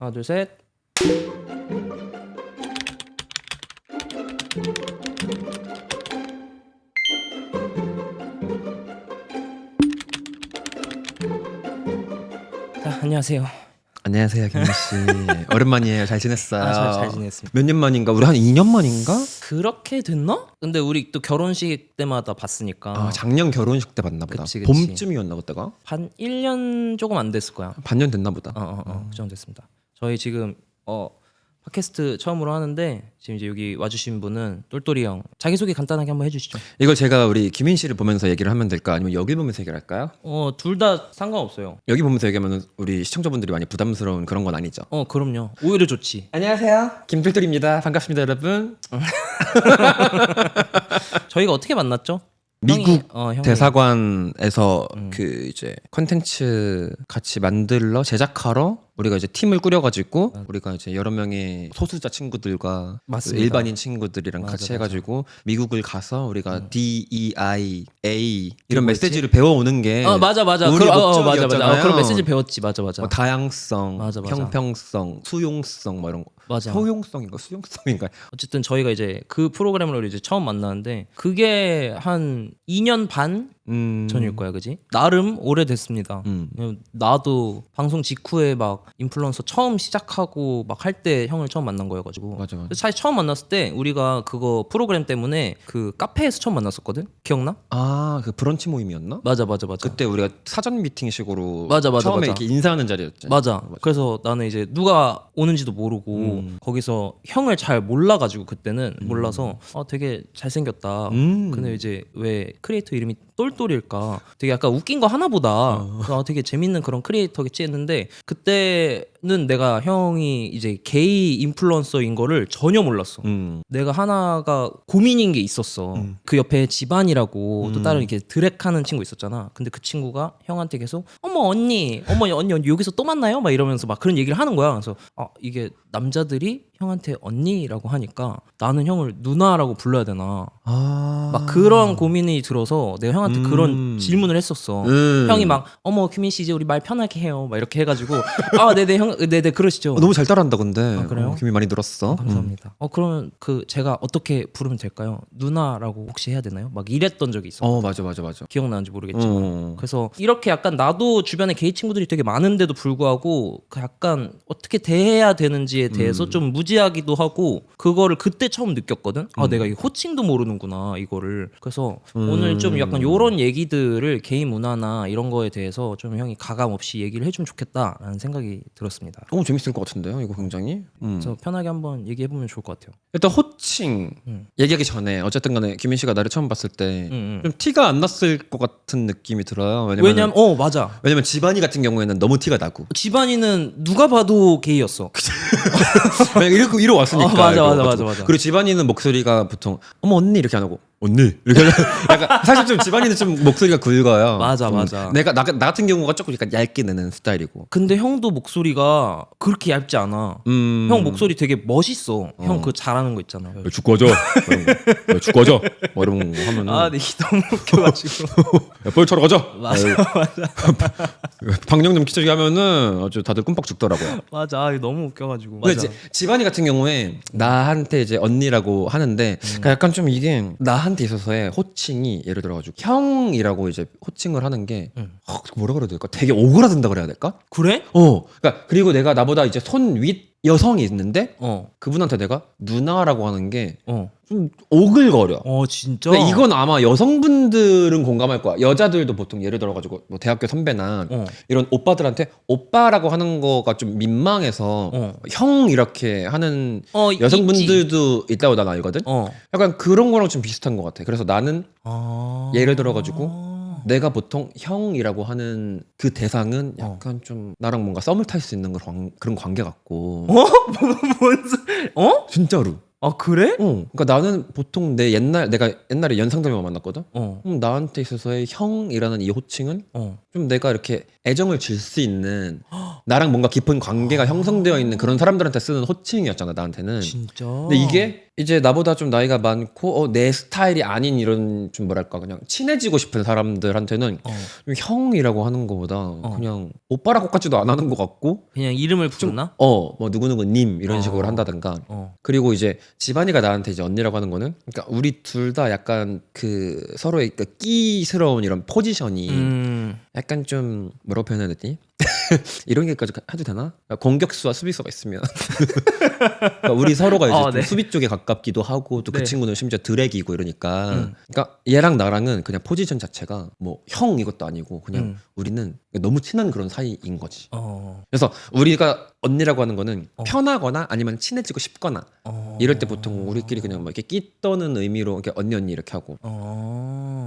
하나, 둘, 셋. 자, 안녕하세요. 안녕하세요, 김민씨. 오랜만이에요. 잘 지냈어요? 잘 지냈습니다. 몇 년 만인가? 우리 한 2년 만인가? 그렇게 됐나? 근데 우리 또 결혼식 때마다 봤으니까. 작년 결혼식 때 봤나 보다. 그치. 봄쯤이었나 그때가? 한 1년 조금 안 됐을 거야. 반년 됐나 보다. 그 정도 됐습니다. 저희 지금 팟캐스트 처음으로 하는데 지금 이제 여기 와주신 분은 똘똘이 형. 자기소개 간단하게 한번 해주시죠. 이걸 제가 우리 김민 씨를 보면서 얘기를 하면 될까? 아니면 여기 보면서 얘기를 할까요? 둘 다 상관없어요. 여기 보면서 얘기하면 우리 시청자분들이 많이 부담스러운 그런 건 아니죠? 그럼요. 오히려 좋지. 안녕하세요, 김똘똘입니다. 반갑습니다, 여러분. 저희가 어떻게 만났죠? 미국 형이 대사관에서 그 이제 컨텐츠 같이 만들러 제작하러 우리가 이제 팀을 꾸려가지고 우리가 이제 여러 명의 소수자 친구들과 맞습니다. 일반인 친구들이랑 같이 해가지고 미국을 가서 우리가 DEI, A 이런 메시지를 배워오는 게 맞아. 우리 목적이었잖아요. 그런 메시지 배웠지. 맞아. 다양성, 맞아. 형평성, 수용성 뭐 이런 거. 맞아. 소용성인가 수용성인가? 어쨌든 저희가 이제 그 프로그램을 이제 처음 만났는데 그게 한 2년 반 전일 거야, 그지? 나름 오래됐습니다. 나도 방송 직후에 막 인플루언서 처음 시작하고 막 할 때 형을 처음 만난 거여가지고. 맞아. 사실 처음 만났을 때 우리가 그거 프로그램 때문에 그 카페에서 처음 만났었거든. 기억나? 그 브런치 모임이었나? 맞아. 그때 우리가 사전 미팅식으로 맞아. 처음에 이렇게 인사하는 자리였지. 맞아. 그래서 나는 이제 누가 오는지도 모르고 거기서 형을 잘 몰라가지고 그때는 몰라서 되게 잘생겼다. 근데 이제 왜 크리에이터 이름이 똘똘일까? 되게 약간 웃긴 거 하나보다 되게 재밌는 그런 크리에이터겠지 했는데 그때는 내가 형이 이제 게이 인플루언서인 거를 전혀 몰랐어. 내가 하나가 고민인 게 있었어. 그 옆에 지반이라고 또 다른 이렇게 드랙하는 친구 있었잖아. 근데 그 친구가 형한테 계속 어머 언니 여기서 또 만나요? 막 이러면서 막 그런 얘기를 하는 거야. 그래서 이게 남자들이 형한테 언니라고 하니까 나는 형을 누나라고 불러야 되나? 막 그런 고민이 들어서 내가 형한테 그런 질문을 했었어. 형이 막 어머 규민 씨 이제 우리 말 편하게 해요. 막 이렇게 해가지고 네네 그러시죠. 너무 잘 따라한다 근데. 그래요? 김이 많이 늘었어. 감사합니다. 그러면 그 제가 어떻게 부르면 될까요? 누나라고 혹시 해야 되나요? 막 이랬던 적이 있어. 맞아. 기억나는지 모르겠지만. 그래서 이렇게 약간 나도 주변에 게이 친구들이 되게 많은데도 불구하고 그 약간 어떻게 대해야 되는지에 대해서 좀 무지하기도 하고 그거를 그때 처음 느꼈거든. 내가 이 호칭도 모르는구나 이거를. 그래서 오늘 좀 약간 요런 얘기들을 게이 문화나 이런 거에 대해서 좀 형이 가감 없이 얘기를 해주면 좋겠다라는 생각이 들었습니다. 너무 재밌을 것 같은데요 이거 굉장히. 그래서 편하게 한번 얘기해보면 좋을 것 같아요. 일단 호칭 얘기하기 전에 어쨌든 간에 김민 씨가 나를 처음 봤을 때 좀 티가 안 났을 것 같은 느낌이 들어요. 왜냐면 맞아. 왜냐면 지반이 같은 경우에는 너무 티가 나고. 지반이는 누가 봐도 게이였어. 이러 왔으니까. 맞아. 그리고 지반이는 목소리가 보통 어머 언니 이렇게 안 하고 언니 이렇게 약간 사실 좀 지반이는 좀 목소리가 굵어요. 맞아. 나 같은 경우가 조금 약간 얇게 내는 스타일이고. 근데 형도 목소리가 그렇게 얇지 않아. 형 목소리 되게 멋있어. 형 그거 잘하는 거 있잖아. 죽어져. 죽어져. 뭐 이런 거 하면은. 네, 너무 웃겨가지고. 야, 빨리 차러 가자. 맞아. 방영 좀 키쳐주게 하면은 아주 다들 꿈뻑 죽더라고요. 맞아. 너무 웃겨가지고. 근데 이제 지반이 같은 경우에 나한테 이제 언니라고 하는데 그러니까 약간 좀 이게 나한테 있어서의 호칭이 예를 들어가지고 형이라고 이제 호칭을 하는 게 뭐라 그래야 될까? 되게 오그라든다 그래야 될까? 그래? 그러니까 그리고 내가 나보다 이제 손 윗 여성이 있는데 그분한테 내가 누나라고 하는 게 좀 오글거려. 진짜? 근데 이건 아마 여성분들은 공감할 거야. 여자들도 보통 예를 들어가지고 뭐 대학교 선배나 이런 오빠들한테 오빠라고 하는 거가 좀 민망해서 형 이렇게 하는 여성분들도 있다고 난 알거든. 약간 그런 거랑 좀 비슷한 것 같아. 그래서 나는 예를 들어가지고 내가 보통 형이라고 하는 그 대상은 약간 좀 나랑 뭔가 썸을 탈 수 있는 그런 관계 같고. 뭔 소리? 진짜로. 아 그래? 그러니까 나는 보통 내가 옛날에 연상들만 만났거든. 어. 나한테 있어서의 형이라는 이 호칭은 어. 좀 내가 이렇게 애정을 줄 수 있는 나랑 뭔가 깊은 관계가 형성되어 있는 그런 사람들한테 쓰는 호칭이었잖아 나한테는. 진짜. 근데 이게 이제 나보다 좀 나이가 많고 내 스타일이 아닌 이런 좀 뭐랄까 그냥 친해지고 싶은 사람들한테는 좀 형이라고 하는 것보다 그냥 오빠라고까지도 안 하는 것 같고 그냥 이름을 부르나? 뭐 누구누구님 이런 식으로 한다든가. 그리고 이제 지반이가 나한테 이제 언니라고 하는 거는 그러니까 우리 둘 다 약간 그 서로의 그 끼스러운 이런 포지션이 약간 좀 뭐라고 표현해야 되지? 이런 게까지 해도 되나? 공격수와 수비수가 있으면 그러니까 우리 서로가 이제 좀 네. 수비 쪽에 가깝기도 하고 또 그 네. 친구는 심지어 드랙이고 이러니까 그러니까 얘랑 나랑은 그냥 포지션 자체가 뭐 형 이것도 아니고 그냥 우리는 너무 친한 그런 사이인 거지. 그래서 우리가 언니라고 하는 거는 편하거나 아니면 친해지고 싶거나 이럴 때 보통 우리끼리 그냥 막 이렇게 끼 떠는 의미로 이렇게 언니 이렇게 하고.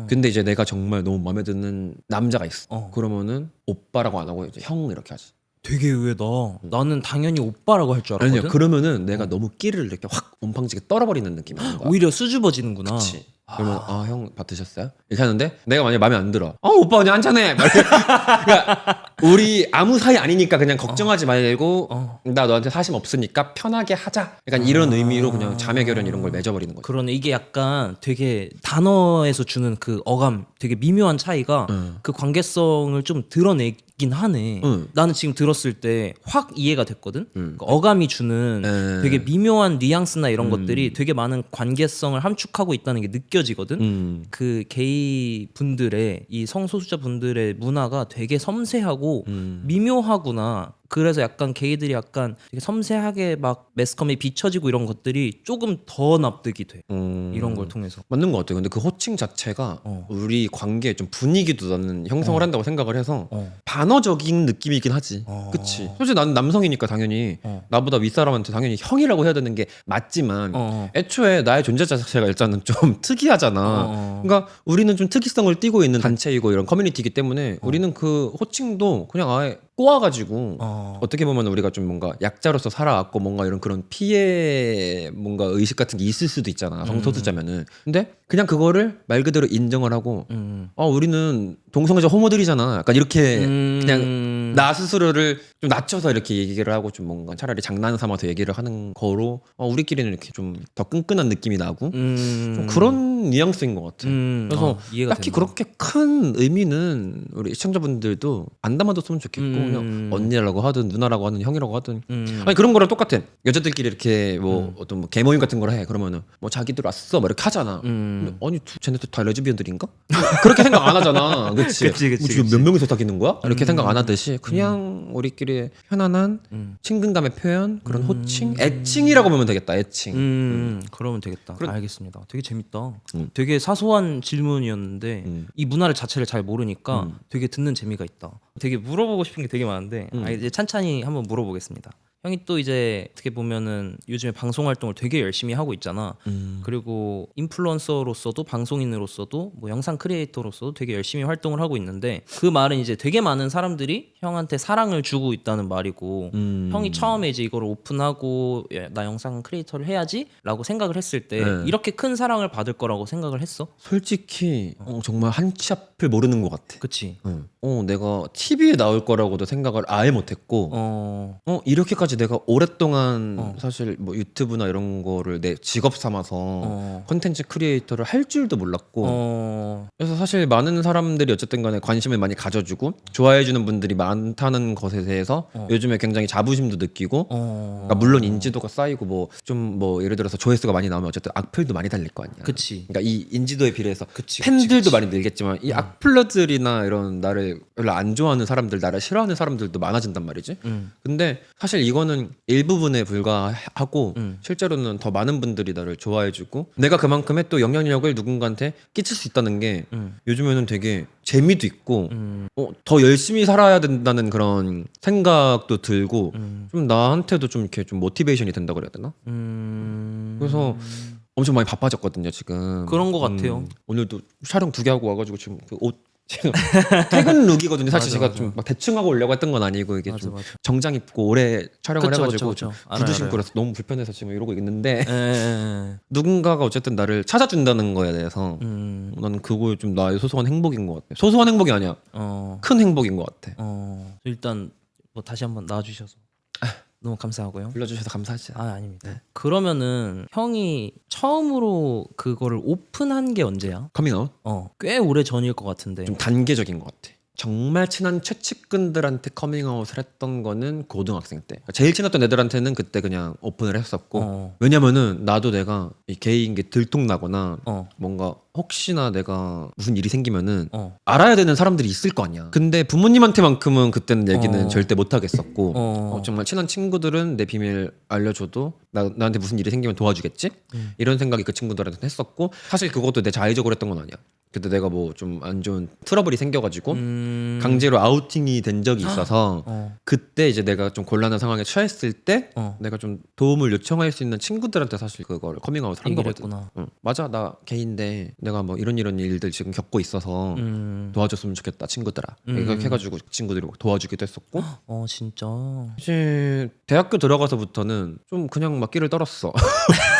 근데 이제 내가 정말 너무 마음에 드는 남자가 있어. 그러면은 오빠라고 안 하고 이제 형 이렇게 하지. 되게 의외다. 나는 당연히 오빠라고 할 줄 알았거든. 아니요, 그러면은 내가 너무 끼를 이렇게 확 온팡지게 떨어버리는 느낌인 거야. 오히려 수줍어지는구나. 그치. 그러면 형 밥 드셨어요? 이렇게 하는데 내가 만약에 마음에 안 들어. 오빠 그냥 한잔해. 그러니까 우리 아무 사이 아니니까 그냥 걱정하지 말고 나 너한테 사심 없으니까 편하게 하자. 약간 이런 의미로 그냥 자매 결연 이런 걸 맺어버리는 거죠. 그러네. 이게 약간 되게 단어에서 주는 그 어감 되게 미묘한 차이가 그 관계성을 좀 드러내긴 하네. 나는 지금 들었을 때 확 이해가 됐거든. 그 어감이 주는 되게 미묘한 뉘앙스나 이런 것들이 되게 많은 관계성을 함축하고 있다는 게 느껴지거든. 그 게이 분들의 이 성소수자 분들의 문화가 되게 섬세하고 미묘하구나. 그래서 약간 게이들이 약간 되게 섬세하게 막 매스컴에 비춰지고 이런 것들이 조금 더 납득이 돼. 이런 걸 통해서. 맞는 것 같아요. 근데 그 호칭 자체가 우리 관계에 좀 분위기도 나는 형성을 한다고 생각을 해서 반어적인 느낌이긴 하지. 그치. 솔직히 나는 남성이니까 당연히 나보다 윗사람한테 당연히 형이라고 해야 되는 게 맞지만 애초에 나의 존재 자체가 일단은 좀 특이하잖아. 그러니까 우리는 좀 특이성을 띠고 있는 단체이고 이런 커뮤니티이기 때문에 우리는 그 호칭도 그냥 아예 꼬아가지고 어떻게 보면 우리가 좀 뭔가 약자로서 살아왔고 뭔가 이런 그런 피해 뭔가 의식 같은 게 있을 수도 있잖아 성소수자면은. 근데 그냥 그거를 말 그대로 인정을 하고 우리는 동성애자 호모들이잖아 약간 이렇게 그냥 나 스스로를 좀 낮춰서 이렇게 얘기를 하고 좀 뭔가 차라리 장난 삼아서 얘기를 하는 거로 우리끼리는 이렇게 좀 더 끈끈한 느낌이 나고 좀 그런 뉘앙스인 것 같아. 그래서 딱히 된다. 그렇게 큰 의미는 우리 시청자분들도 안 담아뒀으면 좋겠고 그냥 언니라고 하든 누나라고 하든 형이라고 하든 아니 그런 거랑 똑같아. 여자들끼리 이렇게 뭐 어떤 뭐 개모임 같은 걸 해. 그러면은 뭐 자기들 왔어 막 이렇게 하잖아. 근데 아니 쟤네들 다 레즈비언들인가? 그렇게 생각 안 하잖아. 그치? 그치. 지금 몇 명이서 사귀는 거야? 이렇게 생각 안 하듯이 그냥 우리끼리 편안한 친근감의 표현 그런 호칭 애칭이라고 보면 되겠다. 애칭. 그러면 되겠다. 알겠습니다. 되게 재밌다. 되게 사소한 질문이었는데 이 문화를 자체를 잘 모르니까 되게 듣는 재미가 있다. 되게 물어보고 싶은 게 되게 많은데 이제 찬찬히 한번 물어보겠습니다. 형이 또 이제 어떻게 보면은 요즘에 방송 활동을 되게 열심히 하고 있잖아. 그리고 인플루언서로서도 방송인으로서도 뭐 영상 크리에이터로서도 되게 열심히 활동을 하고 있는데 그 말은 이제 되게 많은 사람들이 형한테 사랑을 주고 있다는 말이고 형이 처음에 이제 이걸 오픈하고 나 영상 크리에이터를 해야지 라고 생각을 했을 때 이렇게 큰 사랑을 받을 거라고 생각을 했어? 솔직히 정말 한 치 앞을 모르는 것 같아. 그치? 내가 TV에 나올 거라고도 생각을 아예 못했고 이렇게까지 내가 오랫동안 사실 뭐 유튜브나 이런 거를 내 직업 삼아서 컨텐츠 크리에이터를 할 줄도 몰랐고 그래서 사실 많은 사람들이 어쨌든 간에 관심을 많이 가져주고 좋아해주는 분들이 많다는 것에 대해서 요즘에 굉장히 자부심도 느끼고 그러니까 물론 인지도가 쌓이고 뭐 좀 뭐 예를 들어서 조회수가 많이 나오면 어쨌든 악플도 많이 달릴 거 아니야. 그치. 그러니까 이 인지도에 비례해서 팬들도 많이 늘겠지만 이 악플러들이나 이런 나를 별로 안 좋아하는 사람들 나를 싫어하는 사람들도 많아진단 말이지. 근데 사실 이거는 일부분에 불과하고 실제로는 더 많은 분들이 나를 좋아해주고 내가 그만큼의 또 영향력을 누군가한테 끼칠 수 있다는 게 요즘에는 되게 재미도 있고 더 열심히 살아야 된다는 그런 생각도 들고 좀 나한테도 좀 이렇게 좀 모티베이션이 된다고 그래야 되나? 그래서 엄청 많이 바빠졌거든요 지금. 그런 것 같아요. 오늘도 촬영 2개 하고 와가지고 지금 그 옷 지금 퇴근 룩이거든요. 사실 맞아, 제가 맞아. 좀 막 대충 하고 오려고 했던 건 아니고 이게 맞아, 좀 맞아. 정장 입고 오래 촬영을 그쵸, 해가지고 그쵸, 그쵸. 구두 알아요, 신고 알아요. 그래서 너무 불편해서 지금 이러고 있는데 에. 누군가가 어쨌든 나를 찾아준다는 거에 대해서 나는 그거 좀 나의 소소한 행복인 것 같아. 소소한 행복이 아니야. 큰 행복인 것 같아. 일단 뭐 다시 한번 나와주셔서 너무 감사하고요. 불러주셔서 감사하지. 아닙니다. 네. 그러면은 형이 처음으로 그거를 오픈한 게 언제야? 커밍아웃? 꽤 오래 전일 것 같은데. 좀 단계적인 것 같아. 정말 친한 최측근들한테 커밍아웃을 했던 거는 고등학생 때. 제일 친했던 애들한테는 그때 그냥 오픈을 했었고 왜냐면은 나도 내가 이 게이인 게 들통나거나 뭔가 혹시나 내가 무슨 일이 생기면은 알아야 되는 사람들이 있을 거 아니야. 근데 부모님한테만큼은 그때는 얘기는 절대 못 하겠었고 정말 친한 친구들은 내 비밀 알려줘도 나한테 무슨 일이 생기면 도와주겠지? 이런 생각이 그 친구들한테 했었고 사실 그것도 내 자의적으로 했던 건 아니야. 그때 내가 뭐 좀 안 좋은 트러블이 생겨가지고 강제로 아우팅이 된 적이 있어서 그때 이제 내가 좀 곤란한 상황에 처했을 때 내가 좀 도움을 요청할 수 있는 친구들한테 사실 그걸 커밍아웃을 한 거거든. 맞아 나 게이인데 내가 뭐 이런 일들 지금 겪고 있어서 도와줬으면 좋겠다 친구들아. 이렇게 해가지고 친구들이 도와주기도 했었고. 진짜. 이제 대학교 들어가서부터는 좀 그냥 막 끼를 떨었어.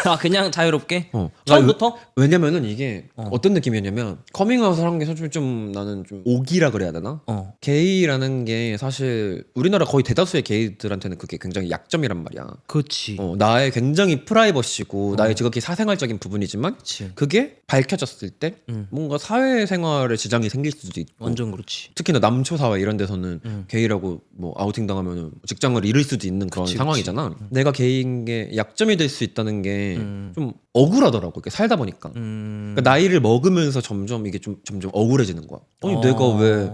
아 그냥 자유롭게? 처음부터? 왜냐면은 이게 어떤 느낌이었냐면 커밍아웃을 한 게 사실 좀 나는 좀 오기라 그래야 되나? 게이라는 게 사실 우리나라 거의 대다수의 게이들한테는 그게 굉장히 약점이란 말이야. 그렇지. 나의 굉장히 프라이버시고 나의 지극히 사생활적인 부분이지만 그치. 그게 밝혀졌을 때 뭔가 사회생활에 지장이 생길 수도 있고 완전 그렇지. 특히나 남초 사회 이런 데서는 게이라고 뭐 아우팅 당하면 직장을 잃을 수도 있는 그런 그치, 상황이잖아. 내가 게이인 게 약점이 될 수 있다는 게 좀 억울하더라고 이렇게 살다 보니까. 그러니까 나이를 먹으면서 점점 이게 좀 점점 억울해지는 거야. 아니 내가 왜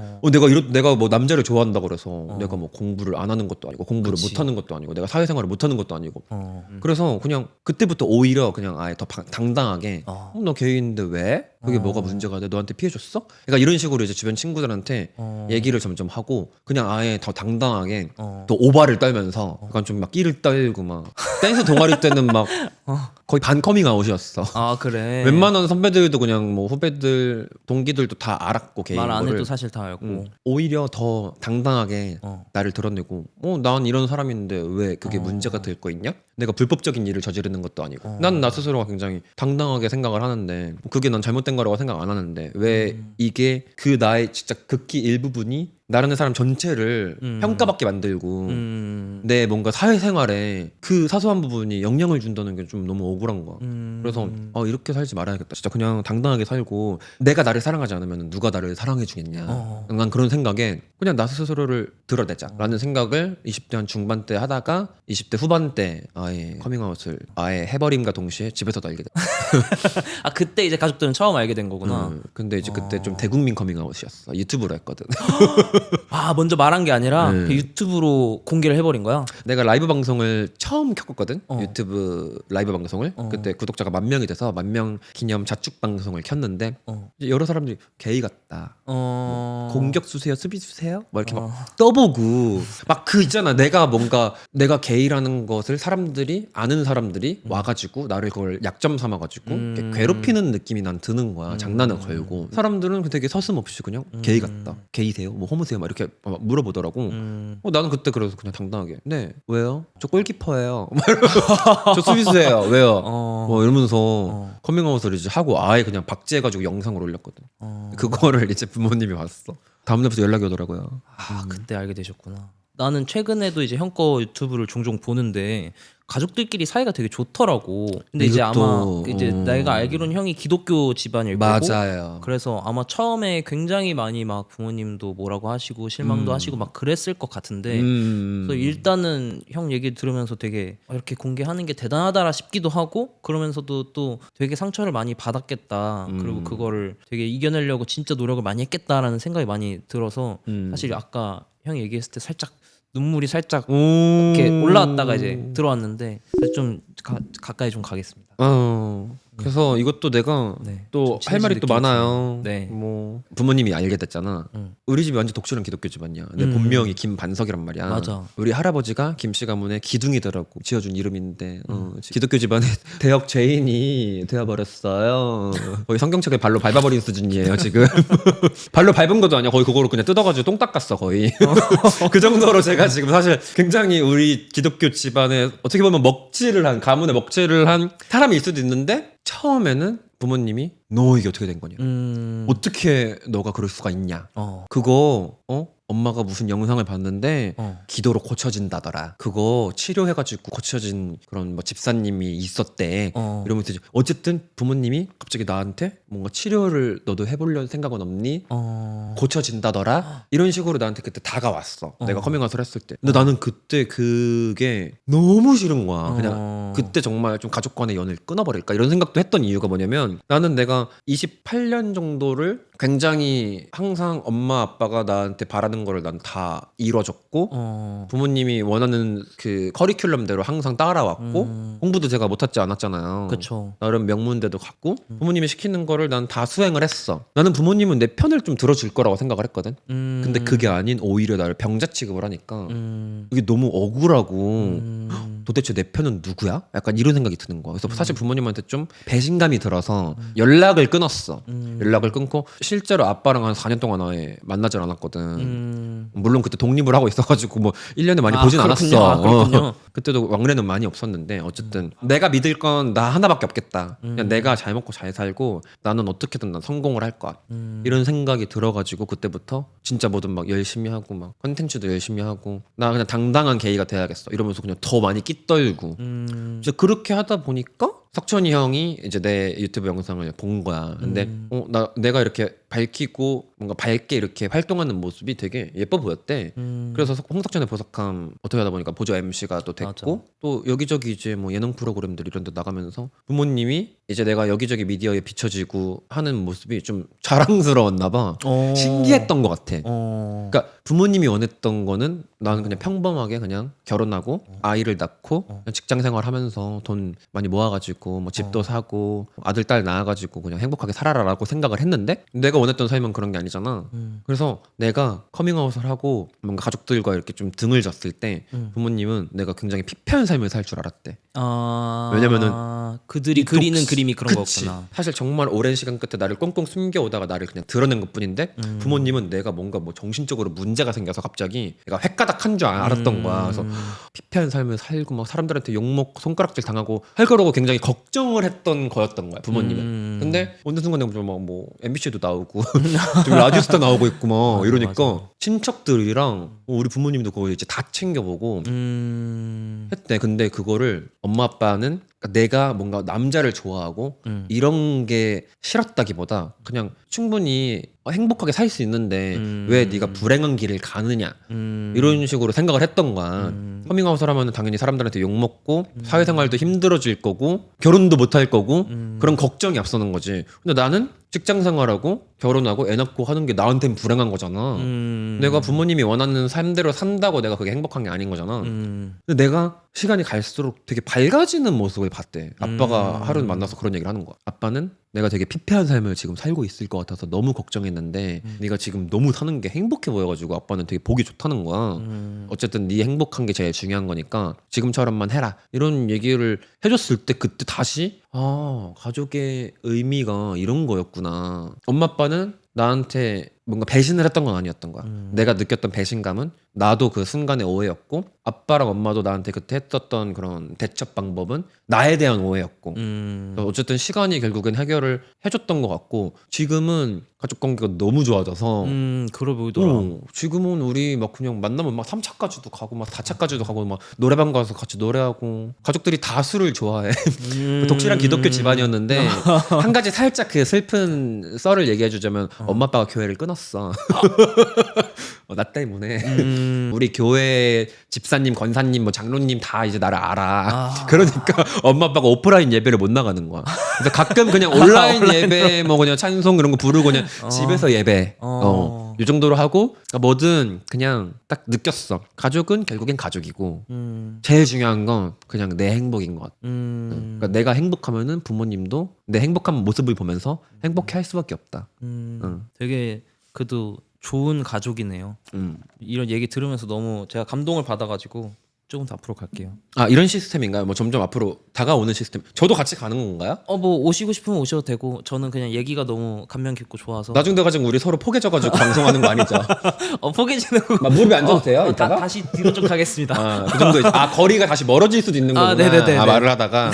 내가 뭐 남자를 좋아한다 그래서 내가 뭐 공부를 안 하는 것도 아니고 공부를 그치. 못 하는 것도 아니고 내가 사회생활을 못 하는 것도 아니고 그래서 그냥 그때부터 오히려 그냥 아예 더 당당하게 너 게이인데 왜? 그게 뭐가 문제가 돼? 너한테 피해 줬어? 그러니까 이런 식으로 이제 주변 친구들한테 얘기를 점점 하고 그냥 아예 더 당당하게 또 오바를 떨면서 약간 좀 막 끼를 떨고 막 댄스 동아리 때는 막 거의 반 커밍아웃이었어. 아 그래. 웬만한 선배들도 그냥 뭐 후배들 동기들도 다 알았고 게이인 말 안 거를. 해도 사실 다 알고. 오히려 더 당당하게 나를 드러내고 난 이런 사람인데 왜 그게 문제가 될 거 있냐? 내가 불법적인 일을 저지르는 것도 아니고 난 나 스스로가 굉장히 당당하게 생각을 하는데 그게 난 잘못된 거라고 생각 안 하는데 왜 이게 그 나의 진짜 극히 일부분이 나라는 사람 전체를 평가받게 만들고 내 뭔가 사회생활에 그 사소한 부분이 영향을 준다는 게 좀 너무 억울한 거야. 그래서 이렇게 살지 말아야겠다. 진짜 그냥 당당하게 살고 내가 나를 사랑하지 않으면 누가 나를 사랑해 주겠냐. 난 그런 생각에 그냥 나 스스로를 드러내자라는 생각을 20대 한 중반 때 하다가 20대 후반 때 아예 커밍아웃을 아예 해버림과 동시에 집에서도 알게 됐다. 아 그때 이제 가족들은 처음 알게 된 거구나. 근데 이제 그때 좀 대국민 커밍아웃이었어. 유튜브로 했거든. 아 먼저 말한 게 아니라 그 유튜브로 공개를 해버린 거야? 내가 라이브 방송을 처음 켰거든. 유튜브 라이브 방송을 그때 구독자가 10,000명이 돼서 10,000명 기념 자축 방송을 켰는데 이제 여러 사람들이 게이 같다. 뭐 공격 수세요, 수비 수세요? 막 이렇게 막 떠보고 막 그 있잖아. 내가 게이라는 것을 사람들이 아는 사람들이 와가지고 나를 그걸 약점 삼아가지고 이렇게 괴롭히는 느낌이 난 드는 거야. 장난을 걸고 사람들은 되게 서슴없이 그냥 게이 같다, 게이세요, 뭐 호모세요, 막 이렇게 막 물어보더라고. 나는 그때 그래서 그냥 당당하게 네 왜요? 저 골키퍼예요. 저 수비수예요. 왜요? 뭐 이러면서 커밍아웃을 이제 하고 아예 그냥 박제해가지고 영상을 올렸거든. 그거를 이제 부모님이 봤어. 다음날부터 연락이 오더라고요. 아 그때 알게 되셨구나. 나는 최근에도 이제 형 거 유튜브를 종종 보는데 가족들끼리 사이가 되게 좋더라고. 근데 이제 아마 이제 내가 알기로는 형이 기독교 집안일 거고. 맞아요. 그래서 아마 처음에 굉장히 많이 막 부모님도 뭐라고 하시고 실망도 하시고 막 그랬을 것 같은데. 그래서 일단은 형 얘기 들으면서 되게 이렇게 공개하는 게 대단하다 싶기도 하고 그러면서도 또 되게 상처를 많이 받았겠다. 그리고 그거를 되게 이겨내려고 진짜 노력을 많이 했겠다라는 생각이 많이 들어서 사실 아까 형 얘기했을 때 살짝 눈물이 살짝 이렇게 올라왔다가 이제 들어왔는데 좀 가까이 좀 가겠습니다. 그래서 이것도 내가 네. 또 할 말이 또 느낌이 많아요. 네. 뭐 부모님이 알게 됐잖아. 우리 집이 완전 독실한 기독교 집안이야. 내 본명이 김반석이란 말이야. 맞아. 우리 할아버지가 김씨 가문의 기둥이더라고. 지어준 이름인데 기독교 집안의 대역 죄인이 되어버렸어요. 거의 성경책에 발로 밟아버린 수준이에요 지금. 발로 밟은 것도 아니야. 거의 그거로 그냥 뜯어가지고 똥 닦았어 거의. 그 정도로 제가 지금 사실 굉장히 우리 기독교 집안에 어떻게 보면 가문의 먹칠을 한 사람일 수도 있는데 처음에는 부모님이 너 이게 어떻게 된 거냐, 어떻게 너가 그럴 수가 있냐, 그거 엄마가 무슨 영상을 봤는데 기도로 고쳐진다더라, 그거 치료해가지고 고쳐진 그런 뭐 집사님이 있었대, 이러면서 이제 어쨌든 부모님이 갑자기 나한테 뭔가 치료를 너도 해보려는 생각은 없니? 고쳐진다더라? 이런 식으로 나한테 그때 다가왔어. 내가 커밍아웃을 했을 때. 근데 나는 그때 그게 너무 싫은 거야. 그냥 그때 정말 좀 가족 간의 연을 끊어버릴까 이런 생각도 했던 이유가 뭐냐면, 나는 내가 28년 정도를 굉장히 항상 엄마 아빠가 나한테 바라는 거를 난 다 이뤄줬고 부모님이 원하는 그 커리큘럼대로 항상 따라왔고 공부도 제가 못하지 않았잖아요. 그쵸. 나름 명문대도 갔고 부모님이 시키는 거를 난 다 수행을 했어. 나는 부모님은 내 편을 좀 들어줄 거라고 생각을 했거든. 근데 그게 아닌 오히려 나를 병자 취급을 하니까 이게 너무 억울하고 도대체 내 편은 누구야? 약간 이런 생각이 드는 거야. 그래서 사실 부모님한테 좀 배신감이 들어서 연락을 끊었어. 연락을 끊고 실제로 아빠랑 한 4년 동안 아예 만나질 않았거든. 물론 그때 독립을 하고 있어가지고 뭐 1년에 많이 보진 그렇군요. 않았어. 그때도 왕래는 많이 없었는데 어쨌든 내가 믿을 건 나 하나밖에 없겠다. 그냥 내가 잘 먹고 잘 살고 나는 어떻게든 난 성공을 할 거야. 이런 생각이 들어가지고 그때부터 진짜 뭐든 막 열심히 하고 막 컨텐츠도 열심히 하고 나 그냥 당당한 게이가 돼야겠어 이러면서 그냥 더 많이 끼떨고 이제 그렇게 하다 보니까 석천이 형이 이제 내 유튜브 영상을 본 거야. 근데 내가 이렇게 밝히고 뭔가 밝게 이렇게 활동하는 모습이 되게 예뻐 보였대. 그래서 홍석천의 보석함 어떻게 하다 보니까 보조 MC가 또 됐고, 맞아. 또 여기저기 이제 뭐 예능 프로그램들 이런 데 나가면서 부모님이 이제 내가 여기저기 미디어에 비춰지고 하는 모습이 좀 자랑스러웠나 봐. 신기했던 것 같아. 그러니까 부모님이 원했던 거는 나는 그냥 평범하게 그냥 결혼하고 아이를 낳고 그냥 직장 생활하면서 돈 많이 모아가지고 뭐 집도 사고 아들 딸 낳아가지고 그냥 행복하게 살아라라고 생각을 했는데, 내가 원했던 삶은 그런 게 아니잖아. 그래서 내가 커밍아웃을 하고 뭔가 가족들과 이렇게 좀 등을 졌을 때 부모님은 내가 굉장히 피폐한 삶을 살 줄 알았대. 왜냐면은 그들이 그리는 그림이 그런 그치. 거구나. 사실 정말 오랜 시간 끝에 나를 꽁꽁 숨겨오다가 나를 그냥 드러낸 것뿐인데 부모님은 내가 뭔가 뭐 정신적으로 문제가 생겨서 갑자기 내가 횟가닥한 줄 알았던 거야. 그래서 피폐한 삶을 살고 막 사람들한테 욕먹고 손가락질 당하고 할 거라고 굉장히 걱정을 했던 거였던 거야 부모님은. 근데 어느 순간 내가 뭐 MBC도 나오고 좀 라디오스타 나오고 있고 막 이러니까 맞아. 친척들이랑 우리 부모님도 그거 이제 다 챙겨보고 했대. 근데 그거를 엄마 아빠는 내가 뭔가 남자를 좋아하고 이런 게 싫었다기보다 그냥 충분히 행복하게 살 수 있는데 왜 네가 불행한 길을 가느냐 이런 식으로 생각을 했던 거야. 커밍아웃을 하면 당연히 사람들한테 욕먹고 사회생활도 힘들어질 거고 결혼도 못할 거고 그런 걱정이 앞서는 거지. 근데 나는 직장생활하고 결혼하고 애 낳고 하는 게 나한테는 불행한 거잖아. 내가 부모님이 원하는 삶대로 산다고 내가 그게 행복한 게 아닌 거잖아. 근데 내가 시간이 갈수록 되게 밝아지는 모습을 봤대. 아빠가 하루 만나서 그런 얘기를 하는 거야. 아빠는 내가 되게 피폐한 삶을 지금 살고 있을 것 같아서 너무 걱정했는데 네가 지금 너무 사는 게 행복해 보여가지고 아빠는 되게 보기 좋다는 거야. 어쨌든 네 행복한 게 제일 중요한 거니까 지금처럼만 해라 이런 얘기를 해줬을 때 그때 다시 가족의 의미가 이런 거였구나. 엄마 아빠는 나한테 뭔가 배신을 했던 건 아니었던 거야. 내가 느꼈던 배신감은 나도 그 순간의 오해였고 아빠랑 엄마도 나한테 그때 했었던 그런 대처 방법은 나에 대한 오해였고 어쨌든 시간이 결국엔 해결을 해줬던 것 같고 지금은 가족관계가 너무 좋아져서 그러 보이더라. 지금은 우리 막 그냥 만나면 막 3차까지도 가고 막 4차까지도 가고 막 노래방 가서 같이 노래하고 가족들이 다 술을 좋아해. 독실한 기독교 집안이었는데 한 가지 살짝 그 슬픈 썰을 얘기해주자면 엄마 아빠가 교회를 끊었어. 나 때문에 우리 교회 집사님, 권사님, 뭐 장로님 다 이제 나를 알아. 그러니까 엄마 아빠가 오프라인 예배를 못 나가는 거야. 그래서 가끔 그냥 온라인 예배 뭐 그냥 찬송 이런 거 부르고 그냥 집에서 예배. 이 정도로 하고 그러니까 뭐든 그냥 딱 느꼈어. 가족은 결국엔 가족이고 제일 중요한 건 그냥 내 행복인 것 같아. 그러니까 내가 행복하면은 부모님도 내 행복한 모습을 보면서 행복해할 수밖에 없다. 되게 그래도 좋은 가족이네요. 이런 얘기 들으면서 너무 제가 감동을 받아가지고 조금 더 앞으로 갈게요. 아 이런 시스템인가요? 뭐 점점 앞으로 다가오는 시스템. 저도 같이 가는 건가요? 뭐 오시고 싶으면 오셔도 되고 저는 그냥 얘기가 너무 감명 깊고 좋아서. 나중 돼가지고 우리 서로 포개져가지고 방송하는 거 아니죠? 포개지는 거. 막 무릎에 앉아도 돼요? 이따가? 다시 뒤로 좀 가겠습니다. 그 정도. 거리가 다시 멀어질 수도 있는 거구나. 네네네. 말을 하다가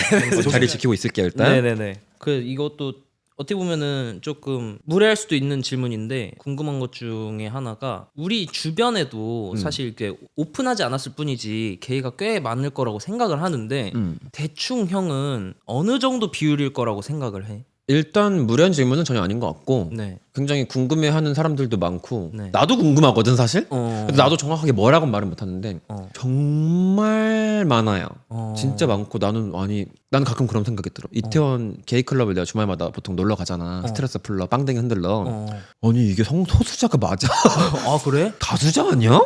자리 지키고 있을게요 일단. 네네네. 이것도 어떻게 보면은 조금 무례할 수도 있는 질문인데 궁금한 것 중에 하나가 우리 주변에도 사실 이렇게 오픈하지 않았을 뿐이지 게이가 꽤 많을 거라고 생각을 하는데 대충 형은 어느 정도 비율일 거라고 생각을 해? 일단 무례한 질문은 전혀 아닌 것 같고 네. 굉장히 궁금해하는 사람들도 많고 네. 나도 궁금하거든 사실. 근데 나도 정확하게 뭐라고 말은 못하는데 정말 많아요. 진짜 많고 나는 가끔 그런 생각이 들어. 이태원 게이 클럽을 내가 주말마다 보통 놀러 가잖아. 스트레스 풀러 빵댕이 흔들러. 아니 이게 소수자가 맞아? 아 그래? 다수자 아니야?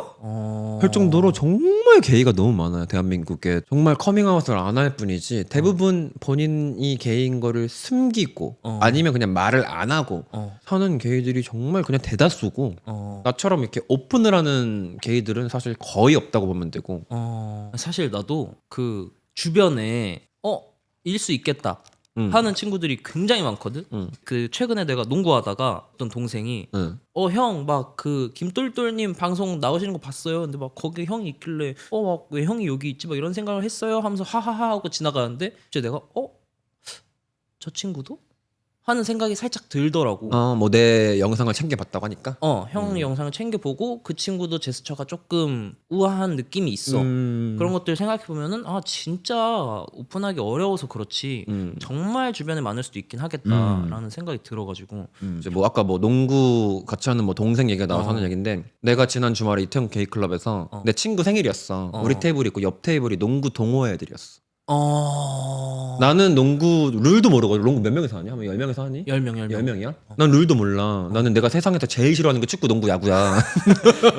할 정도로 정말 게이가 너무 많아요 대한민국에. 정말 커밍아웃을 안 할 뿐이지 대부분 본인이 게이인 거를 숨기고 아니면 그냥 말을 안 하고 사는 게이들이 정말 그냥 대다수고 나처럼 이렇게 오픈을 하는 게이들은 사실 거의 없다고 보면 되고. 사실 나도 그 주변에 일 수 있겠다 하는 친구들이 굉장히 많거든. 그 최근에 내가 농구하다가 어떤 동생이 형 막 그 김똘똘님 방송 나오시는 거 봤어요. 근데 막 거기 형이 있길래 막 왜 형이 여기 있지 막 이런 생각을 했어요 하면서 하하하 하고 지나가는데 이제 내가 저 친구도? 하는 생각이 살짝 들더라고. 뭐 내 영상을 챙겨봤다고 하니까. 형 영상을 챙겨보고 그 친구도 제스처가 조금 우아한 느낌이 있어. 그런 것들 생각해보면은 진짜 오픈하기 어려워서 그렇지 정말 주변에 많을 수도 있긴 하겠다라는 생각이 들어가지고. 이제 뭐 아까 뭐 농구 같이 하는 뭐 동생 얘기가 나와서 하는 얘기인데 내가 지난 주말에 이태원 게이클럽에서 내 친구 생일이었어. 우리 테이블 있고 옆 테이블이 농구 동호 애들이었어. 나는 농구 룰도 모르고. 농구 몇 명이서 하냐? 한 10명이서 하니? 10명이야? 난 룰도 몰라. 나는 내가 세상에서 제일 싫어하는 게 축구, 농구, 야구야.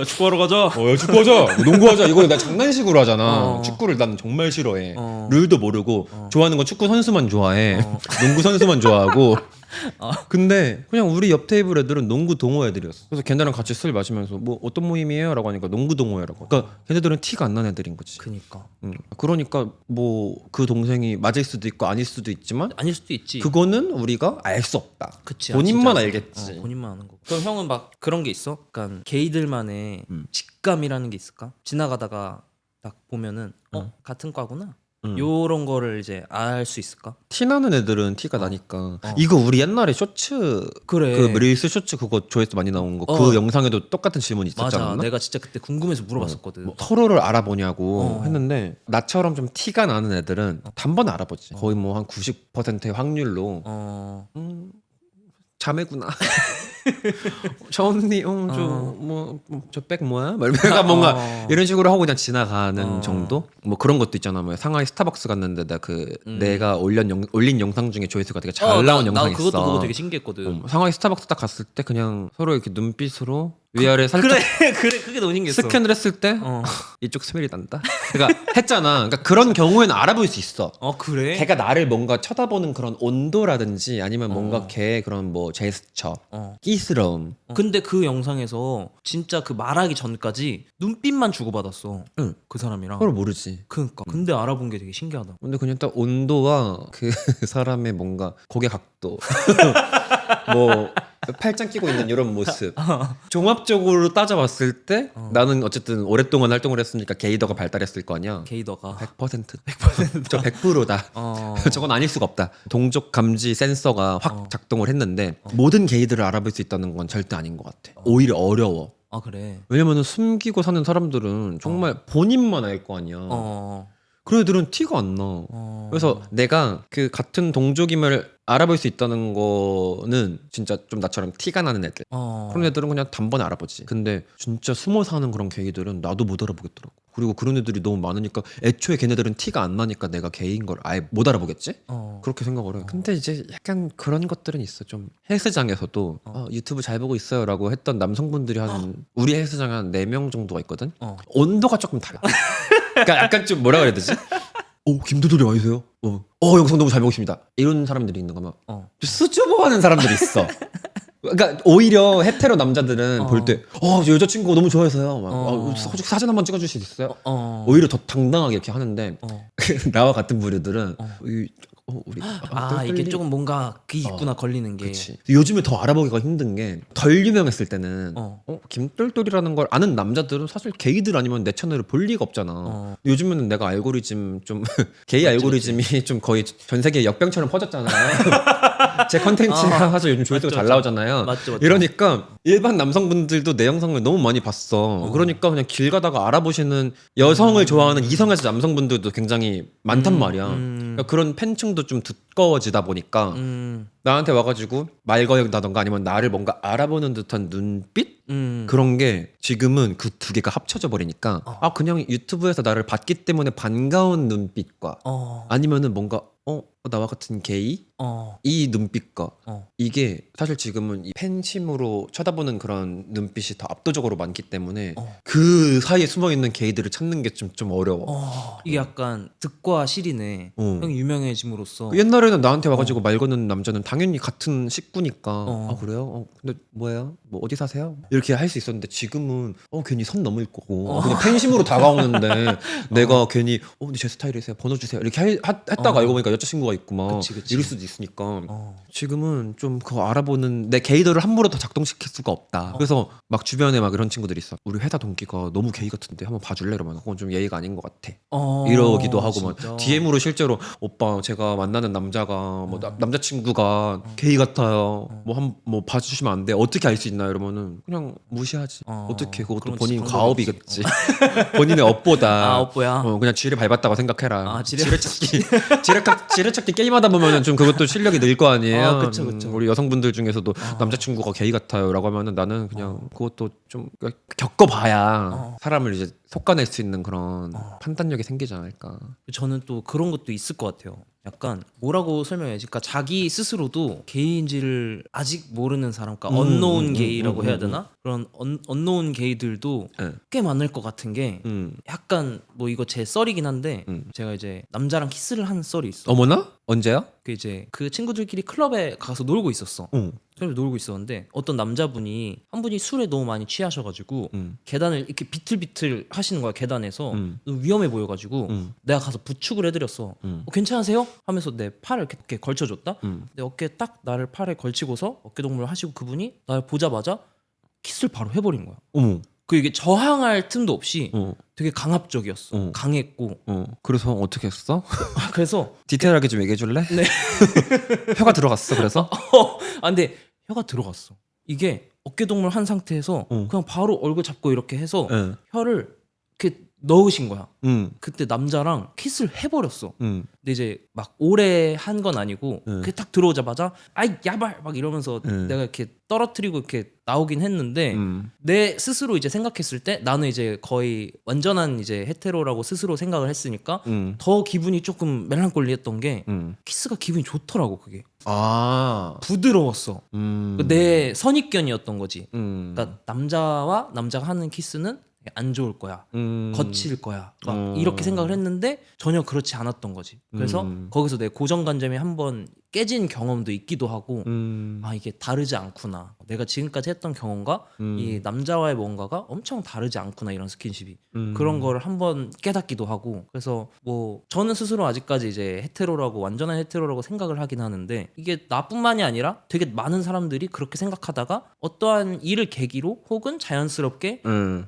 축구하러 가자. 야 축구하자. 농구하자. 이거 나 장난식으로 하잖아. 축구를 난 정말 싫어해. 룰도 모르고 좋아하는 건 축구 선수만 좋아해. 농구 선수만 좋아하고. 근데 그냥 우리 옆 테이블 애들은 농구 동호 애들이었어. 그래서 걔네랑 같이 술 마시면서 뭐 어떤 모임이에요? 라고 하니까 농구 동호회라고. 그러니까 걔네들은 티가 안 나는 애들인 거지. 그러니까 뭐 그 동생이 맞을 수도 있고 아닐 수도 있지만 아닐 수도 있지. 그거는 우리가 알 수 없다. 그치, 본인만 알겠지. 본인만 아는 거. 그럼 형은 막 그런 게 있어? 그러니까 게이들만의 직감이라는 게 있을까? 지나가다가 딱 보면은 같은 과구나. 요런 거를 이제 알 수 있을까? 티나는 애들은 티가 나니까. 이거 우리 옛날에 쇼츠 그래. 그 릴스 쇼츠 그거 조회수 많이 나온 거 그 영상에도 똑같은 질문이 있었잖아. 맞아. 내가 진짜 그때 궁금해서 물어봤었거든. 뭐 서로를 알아보냐고 했는데 나처럼 좀 티가 나는 애들은 단번에 알아보지. 거의 뭐 한 90%의 확률로 자매구나. 저 언니, 저 백 뭐야? 내가 뭔가 이런 식으로 하고 그냥 지나가는 정도? 뭐 그런 것도 있잖아. 뭐 상하이 스타벅스 갔는데 내가 올린 영상 중에 조회수가 되게 잘 나온 영상이 있어. 그것도 보고 되게 신기했거든. 상하이 스타벅스 딱 갔을 때 그냥 서로 이렇게 눈빛으로 위아래 살짝 그게 너무 신기했어. 스캔을 했을 때 이쪽 스멜이 난다. 그러니까 했잖아. 그러니까 그런 경우에는 알아볼 수 있어. 그래? 걔가 나를 뭔가 쳐다보는 그런 온도라든지 아니면 뭔가 걔의 그런 뭐 제스처, 끼스러움. 근데 그 영상에서 진짜 그 말하기 전까지 눈빛만 주고받았어. 그 사람이랑. 그걸 모르지. 그러니까. 근데 알아본 게 되게 신기하다. 근데 그냥 딱 온도와 그 사람의 뭔가 고개 각도, 뭐 팔짱 끼고 있는 이런 모습 종합적으로 따져봤을 때 나는 어쨌든 오랫동안 활동을 했으니까 게이더가 발달했을 거 아니야. 게이더가 100%. 저 100%다. 저건 아닐 수가 없다. 동족 감지 센서가 확 작동을 했는데 모든 게이들을 알아볼 수 있다는 건 절대 아닌 것 같아. 오히려 어려워. 그래. 왜냐면은 숨기고 사는 사람들은 정말 본인만 알 거 아니야. 그런 애들은 티가 안 나. 그래서 내가 그 같은 동족임을 알아볼 수 있다는 거는 진짜 좀 나처럼 티가 나는 애들. 그런 애들은 그냥 단번에 알아보지. 근데 진짜 숨어 사는 그런 게이들은 나도 못 알아보겠더라고. 그리고 그런 애들이 너무 많으니까 애초에 걔네들은 티가 안 나니까 내가 게이인 걸 아예 못 알아보겠지? 그렇게 생각을 해. 근데 이제 약간 그런 것들은 있어. 좀 헬스장에서도 유튜브 잘 보고 있어요 라고 했던 남성분들이 우리 헬스장에 한 4명 정도가 있거든? 온도가 조금 달라. 그러니까 약간 좀 뭐라 그래야 되지? 김도돌이 와주세요. 영상 너무 잘 보고 있습니다. 이런 사람들이 있는 거면 수줍어하는 사람들이 있어. 그러니까 오히려 헤테로 남자들은 볼 때 여자친구가 너무 좋아해서요. 막, 사진 한번 찍어줄 수 있어요? 오히려 더 당당하게 이렇게 하는데 나와 같은 부류들은 우리 이게 조금 뭔가 그게 있구나 걸리는 게. 그치. 요즘에 더 알아보기가 힘든 게 덜 유명했을 때는 김똘똘이라는 걸 아는 남자들은 사실 게이들 아니면 내 채널을 볼 리가 없잖아. 요즘에는 내가 알고리즘 좀 게이 알고리즘이 좀 거의 전 세계 역병처럼 퍼졌잖아요. 제 컨텐츠가 사실 요즘 조회수가 잘 나오잖아요. 맞죠. 이러니까 일반 남성분들도 내 영상을 너무 많이 봤어. 그러니까 그냥 길 가다가 알아보시는 여성을 좋아하는 이성애자 남성분들도 굉장히 많단 말이야. 그러니까 그런 팬층도 좀 두꺼워지다 보니까 나한테 와가지고 말 거역다던가 아니면 나를 뭔가 알아보는 듯한 눈빛? 그런 게 지금은 그 두 개가 합쳐져 버리니까 그냥 유튜브에서 나를 봤기 때문에 반가운 눈빛과 아니면은 뭔가 나와 같은 게이? 이 눈빛과 이게 사실 지금은 이 팬심으로 쳐다보는 그런 눈빛이 더 압도적으로 많기 때문에 그 사이에 숨어있는 게이들을 찾는 게 좀 어려워. 이게 약간 득과 실이네. 형이 유명해짐으로써. 옛날에는 나한테 와가지고 말 거는 남자는 당연히 같은 식구니까 그래요? 근데 뭐예요? 뭐 어디 사세요? 이렇게 할 수 있었는데 지금은 괜히 선 넘을 거고 그냥 팬심으로 다가오는데 내가 괜히 근데 제 스타일이세요? 번호 주세요. 이렇게 했다가 알고 보니까 여자친구가 있고 막 이럴 수도 있으니까 지금은 좀 그거 알아보는 내 게이더를 함부로 다 작동시킬 수가 없다. 그래서 막 주변에 막 이런 친구들이 있어. 우리 회사 동기가 너무 게이 같은데 한번 봐줄래? 이러면 그건 좀 예의가 아닌 것 같아. 이러기도 하고 막 DM으로 실제로 오빠 제가 만나는 남자가 뭐 남자친구가 게이 같아요. 뭐 봐주시면 안 돼. 어떻게 알 수 있나 이러면은 그냥 무시하지. 어떻게 그것도 본인 과업이겠지. 본인의 업보다. 업보야. 그냥 지뢰 밟았다고 생각해라. 지뢰찾기 게임하다 보면은 좀 그것도 실력이 늘 거 아니에요. 그쵸. 우리 여성분들 중에서도 남자친구가 게이 같아요라고 하면은 나는 그냥 그것도 좀 겪어봐야 사람을 이제 속아낼 수 있는 그런 판단력이 생기지 않을까. 저는 또 그런 것도 있을 것 같아요. 약간 뭐라고 설명해야지? 그러니까 자기 스스로도 게이인지를 아직 모르는 사람, 그러니까 언노운 게이라고 해야 되나? 그런 언노운 게이들도 꽤 많을 것 같은 게 약간 뭐 이거 제 썰이긴 한데 제가 이제 남자랑 키스를 한 썰이 있어. 어머나? 언제야? 그 이제 그 친구들끼리 클럽에 가서 놀고 있었어. 클럽에 놀고 있었는데 어떤 남자분이 한 분이 술에 너무 많이 취하셔가지고 계단을 이렇게 비틀비틀 하시는 거야. 계단에서 위험해 보여가지고 내가 가서 부축을 해드렸어. 괜찮으세요? 하면서 내 팔을 이렇게 걸쳐줬다. 내 어깨에 딱 나를 팔에 걸치고서 어깨동무를 하시고 그분이 나를 보자마자 키스를 바로 해버린 거야. 어머. 그 이게 저항할 틈도 없이 되게 강압적이었어. 강했고. 그래서 어떻게 했어? 그래서 디테일하게 좀 얘기해 줄래? 네. 혀가 들어갔어. 그래서? 근데 혀가 들어갔어. 이게 어깨동무를 한 상태에서 그냥 바로 얼굴 잡고 이렇게 해서 혀를 이렇게 넣으신 거야. 그때 남자랑 키스를 해버렸어. 근데 이제 막 오래 한 건 아니고 그게 딱 들어오자마자 아이 야발 막 이러면서 내가 이렇게 떨어뜨리고 이렇게 나오긴 했는데 내 스스로 이제 생각했을 때 나는 이제 거의 완전한 이제 헤테로라고 스스로 생각을 했으니까 더 기분이 조금 멜랑꼴리했던 게 키스가 기분이 좋더라고. 그게 부드러웠어. 내 선입견이었던 거지. 그러니까 남자와 남자가 하는 키스는 안 좋을 거야. 거칠 거야. 막 이렇게 생각을 했는데 전혀 그렇지 않았던 거지. 그래서 거기서 내 고정관념이 한번 깨진 경험도 있기도 하고 이게 다르지 않구나. 내가 지금까지 했던 경험과 이 남자와의 뭔가가 엄청 다르지 않구나. 이런 스킨십이. 그런 거를 한번 깨닫기도 하고. 그래서 뭐 저는 스스로 아직까지 이제 헤테로라고 완전한 헤테로라고 생각을 하긴 하는데 이게 나뿐만이 아니라 되게 많은 사람들이 그렇게 생각하다가 어떠한 일을 계기로 혹은 자연스럽게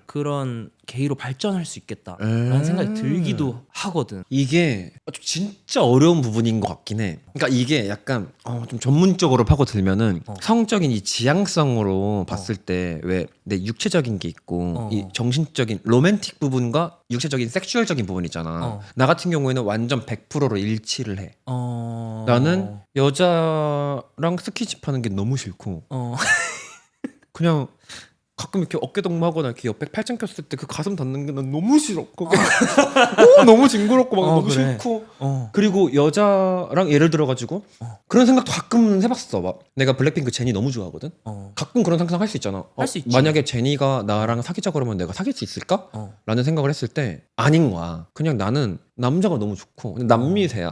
그런 그런 게이로 발전할 수 있겠다라는 생각이 들기도 하거든. 이게 진짜 어려운 부분인 것 같긴 해. 그러니까 이게 약간 좀 전문적으로 파고들면은 성적인 이 지향성으로 봤을 때 왜 내 육체적인 게 있고 이 정신적인 로맨틱 부분과 육체적인 섹슈얼적인 부분 있잖아. 나 같은 경우에는 완전 100%로 일치를 해. 나는 여자랑 스킨십 하는 게 너무 싫고 그냥 가끔 이렇게 어깨동무하거나 이렇게 옆에 팔짱 꼈을 때 그 가슴 닿는 게 난 너무 싫어. 그게 너무 징그럽고 막 너무 그래. 싫고. 그리고 여자랑 예를 들어가지고 그런 생각도 가끔 해봤어. 막 내가 블랙핑크 제니 너무 좋아하거든. 가끔 그런 상상 할 수 있잖아. 할 수 있지. 만약에 제니가 나랑 사귀자 그러면 내가 사귈 수 있을까? 라는 생각을 했을 때 아닌 거야. 그냥 나는 남자가 너무 좋고 남미세야.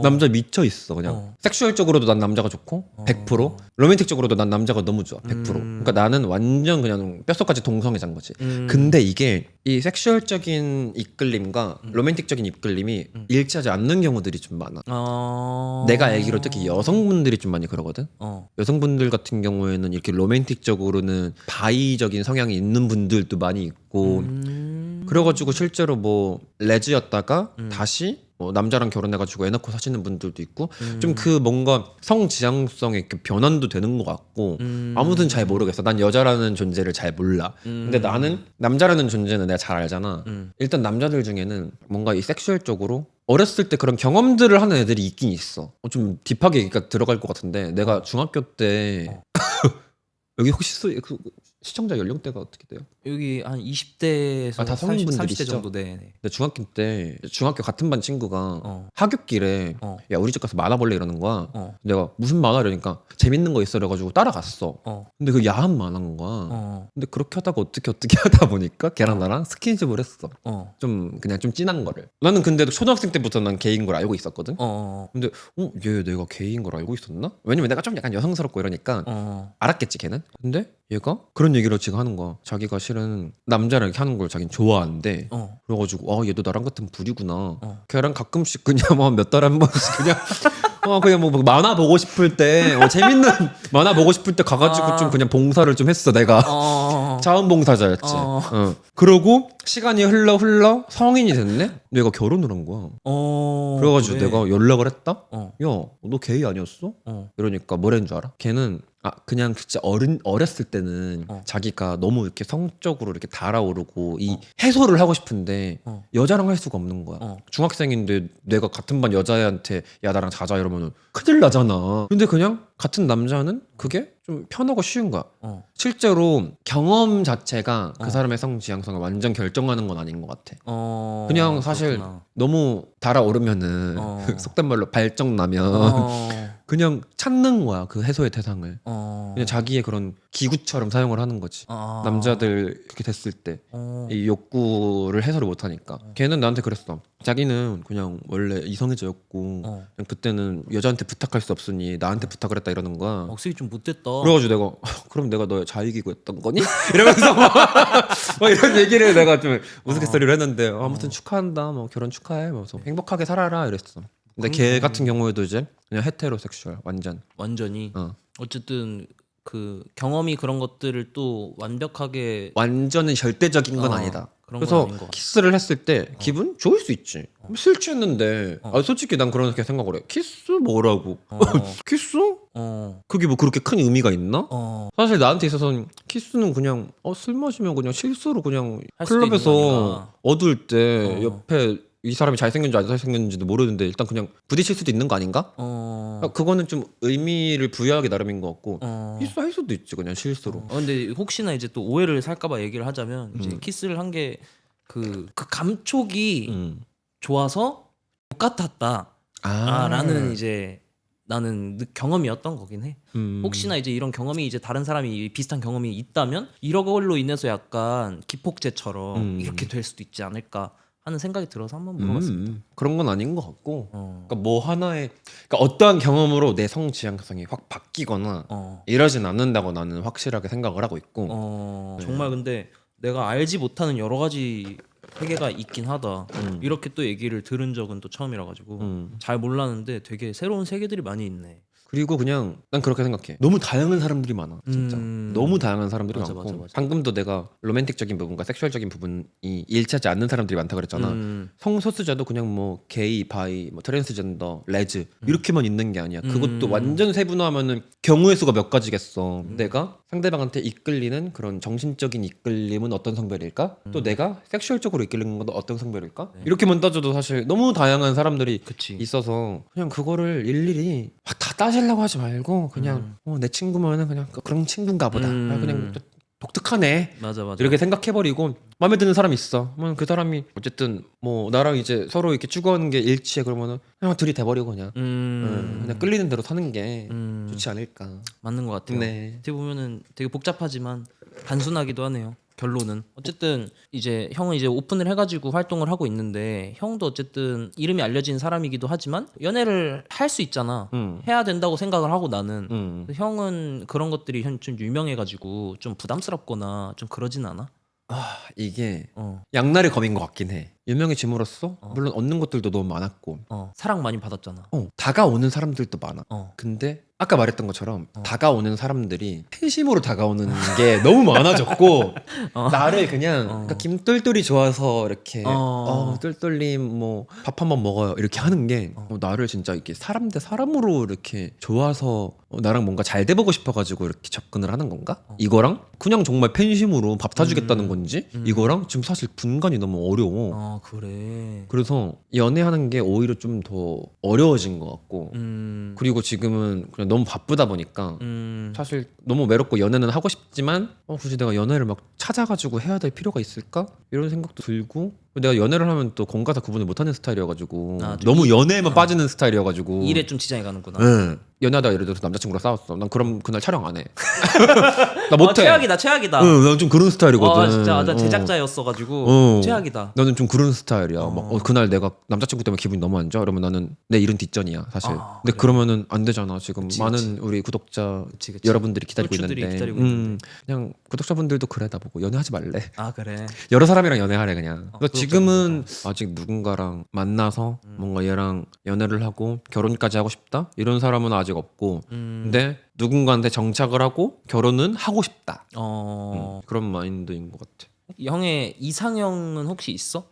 남자 미쳐 있어 그냥. 섹슈얼적으로도 난 남자가 좋고 100%. 로맨틱적으로도 난 남자가 너무 좋아 100%. 그러니까 나는 완전 그냥 뼛속까지 동성애자인 거지. 근데 이게 이 섹슈얼적인 이끌림과 로맨틱적인 이끌림이 일치하지 않는 경우들이 좀 많아. 내가 알기로 특히 여성분들이 좀 많이 그러거든. 여성분들 같은 경우에는 이렇게 로맨틱적으로는 바이적인 성향이 있는 분들도 많이 있고 그래가지고 실제로 뭐 레즈였다가 다시 뭐 남자랑 결혼해가지고 애 낳고 사시는 분들도 있고 좀 그 뭔가 성지향성의 그 변환도 되는 것 같고 아무튼 잘 모르겠어. 난 여자라는 존재를 잘 몰라. 근데 나는 남자라는 존재는 내가 잘 알잖아. 일단 남자들 중에는 뭔가 이 섹슈얼적으로 어렸을 때 그런 경험들을 하는 애들이 있긴 있어. 좀 딥하게 얘기가 들어갈 것 같은데 내가 중학교 때 여기 혹시 시청자 연령대가 어떻게 돼요? 여기 한 20대에서 다 성인분들이시죠? 30대 정도 돼. 근데 중학교 때 중학교 같은 반 친구가 하굣길에 야 우리 집 가서 만화 볼래 이러는 거야. 내가 무슨 만화 이러니까 재밌는 거 있어 그래가지고 따라갔어. 근데 그 야한 만화인 거야. 근데 그렇게 하다가 어떻게 하다 보니까 걔랑 나랑 스킨십을 했어. 좀 그냥 좀 진한 거를. 나는 근데 초등학생 때부터 난 게이인 걸 알고 있었거든. 근데 얘 내가 게이인 걸 알고 있었나? 왜냐면 내가 좀 약간 여성스럽고 이러니까 알았겠지 걔는. 근데 얘가 그런 얘기를 지금 하는 거야. 자기가 실은 남자랑 이렇게 하는 걸 자기는 좋아하는데 그래가지고 얘도 나랑 같은 부류구나. 걔랑 가끔씩 그냥 뭐 몇 달에 한 번씩 그냥 뭐 만화 보고 싶을 때 재밌는 만화 보고 싶을 때 가가지고 좀 그냥 봉사를 좀 했어 내가. 자원봉사자였지. 그러고 시간이 흘러 성인이 됐네. 내가 결혼을 한 거야. 그래가지고 그래. 내가 연락을 했다. 야 너 게이 아니었어? 이러니까 뭐라는 줄 알아? 걔는 그냥 진짜 어렸을 때는 자기가 너무 이렇게 성적으로 이렇게 달아오르고 이 해소를 하고 싶은데 여자랑 할 수가 없는 거야. 중학생인데 내가 같은 반 여자애한테 야 나랑 자자 이러면 큰일 나잖아. 근데 그냥 같은 남자는 그게 좀 편하고 쉬운 거야. 실제로 경험 자체가 그 사람의 성지향성을 완전 결정하는 건 아닌 것 같아. 그냥 사실 그렇구나. 너무 달아오르면은 속된 말로 발정나면 그냥 찾는 거야 그 해소의 대상을. 그냥 자기의 그런 기구처럼 사용을 하는 거지. 남자들 그렇게 됐을 때 이 욕구를 해소를 못하니까. 걔는 나한테 그랬어. 자기는 그냥 원래 이성애자였고 그냥 그때는 여자한테 부탁할 수 없으니 나한테 부탁을 했다 이러는 거야. 억색이 좀 못됐다. 그래가지고 내가 그럼 내가 너 자위기구였던 거니? 이러면서 막 이런 얘기를 내가 좀 우스갯소리로 했는데 아무튼 축하한다 뭐 결혼 축하해 뭐 행복하게 살아라 이랬어. 근데 걔 같은 경우에도 이제 그냥 헤테로섹슈얼 완전히 어쨌든 그 경험이 그런 것들을 또 완전히 절대적인 건 아니다. 그런 건 그래서 아닌 것 같아. 키스를 했을 때 기분 좋을 수 있지. 술 취했는데 솔직히 난 그렇게 생각을 해. 키스 뭐라고? 키스? 그게 뭐 그렇게 큰 의미가 있나? 사실 나한테 있어서는 키스는 그냥 술 마시면 그냥 실수로 그냥 할 수도 있는 거 클럽에서 아닌가? 어두울 때 옆에 이 사람이 잘생겼는지 안 잘생겼는지도 모르는데 일단 그냥 부딪힐 수도 있는 거 아닌가? 그거는 좀 의미를 부여하기 나름인 것 같고 키스할 수도 있지 그냥 실수로. 근데 혹시나 이제 또 오해를 살까봐 얘기를 하자면 이제 키스를 한 게 그 감촉이 좋아서 똑같았다. 라는 이제 나는 경험이었던 거긴 해. 혹시나 이제 이런 경험이 이제 다른 사람이 비슷한 경험이 있다면 이런 걸로 인해서 약간 기폭제처럼 이렇게 될 수도 있지 않을까 하는 생각이 들어서 한번 물어봤습니다. 그런 건 아닌 것 같고 그러니까 뭐 하나의 그러니까 어떠한 경험으로 내 성지향성이 확 바뀌거나 이러진 않는다고 나는 확실하게 생각을 하고 있고 정말 근데 내가 알지 못하는 여러 가지 세계가 있긴 하다. 이렇게 또 얘기를 들은 적은 또 처음이라 가지고 잘 몰랐는데 되게 새로운 세계들이 많이 있네. 그리고 그냥 난 그렇게 생각해. 너무 다양한 사람들이 많아. 진짜. 너무 다양한 사람들이 맞아, 많고. 맞아. 방금도 내가 로맨틱적인 부분과 섹슈얼적인 부분이 일치하지 않는 사람들이 많다 그랬잖아. 성소수자도 그냥 뭐 게이, 바이, 뭐 트랜스젠더, 레즈 이렇게만 있는 게 아니야. 그것도 완전 세분화하면은 경우의 수가 몇 가지겠어. 내가 상대방한테 이끌리는 그런 정신적인 이끌림은 어떤 성별일까? 또 내가 섹슈얼적으로 이끌리는 건 어떤 성별일까? 이렇게만 따져도 사실 너무 다양한 사람들이 그치. 있어서 그냥 그거를 일일이 막 다 따지려고 하지 말고 그냥 내 친구면은 그냥 그런 친구인가 보다. 그냥 독특하네. 맞아. 이렇게 생각해버리고 마음에 드는 사람이 있어. 그 사람이 어쨌든 뭐 나랑 이제 서로 이렇게 추구하는 게 일치해 그러면은 그냥 들이대버리고 그냥 그냥 끌리는 대로 사는 게 좋지 않을까. 맞는 것 같아요. 네. 어떻게 보면은 되게 복잡하지만 단순하기도 하네요. 결론은 어쨌든 이제 형은 이제 오픈을 해가지고 활동을 하고 있는데 형도 어쨌든 이름이 알려진 사람이기도 하지만 연애를 할 수 있잖아. 해야 된다고 생각을 하고 나는 형은 그런 것들이 좀 유명해가지고 좀 부담스럽거나 좀 그러진 않아? 이게 양날의 검인 것 같긴 해. 유명해짐으로써 물론 얻는 것들도 너무 많았고 사랑 많이 받았잖아. 다가오는 사람들도 많아. 근데 아까 말했던 것처럼 다가오는 사람들이 팬심으로 다가오는 게 너무 많아졌고 나를 그냥 그러니까 김똘똘이 좋아서 이렇게 똘똘님 뭐 밥 한번 먹어요 이렇게 하는 게 나를 진짜 이렇게 사람 대 사람으로 이렇게 좋아서 나랑 뭔가 잘 돼보고 싶어가지고 이렇게 접근을 하는 건가? 이거랑 그냥 정말 팬심으로 밥 사주겠다는 건지 이거랑 지금 사실 분간이 너무 어려워. 그래. 그래서 연애하는 게 오히려 좀 더 어려워진 것 같고 그리고 지금은 그냥 너무 바쁘다 보니까 사실 너무 외롭고 연애는 하고 싶지만 굳이 내가 연애를 막 찾아가지고 해야 될 필요가 있을까? 이런 생각도 들고 내가 연애를 하면 또 공과사 구분을 못하는 스타일이어가지고 너무 연애에만 빠지는 스타일이어가지고 일에 좀 지장이 가는구나. 네. 연애하다 예를 들어서 남자친구랑 싸웠어. 난 그럼 그날 촬영 안 해. 나 못해. 최악이다. 응, 난 좀 그런 스타일이거든. 진짜 나 제작자였어가지고 최악이다. 나는 좀 그런 스타일이야. 막 그날 내가 남자친구 때문에 기분이 너무 안 좋아. 그러면 나는 내 일은 뒷전이야 사실. 근데 그래. 그러면은 안 되잖아. 지금 많은 우리 구독자 여러분들이 기다리고 있는데 그냥 구독자분들도 그래 나보고 연애하지 말래. 그래. 여러 사람이랑 연애하래 그냥. 그러니까 지금은 아직 누군가랑 만나서 뭔가 얘랑 연애를 하고 결혼까지 하고 싶다 이런 사람은 아직 없고 근데 누군가한테 정착을 하고 결혼은 하고 싶다 그런 마인드인 것 같아. 형의 이상형은 혹시 있어?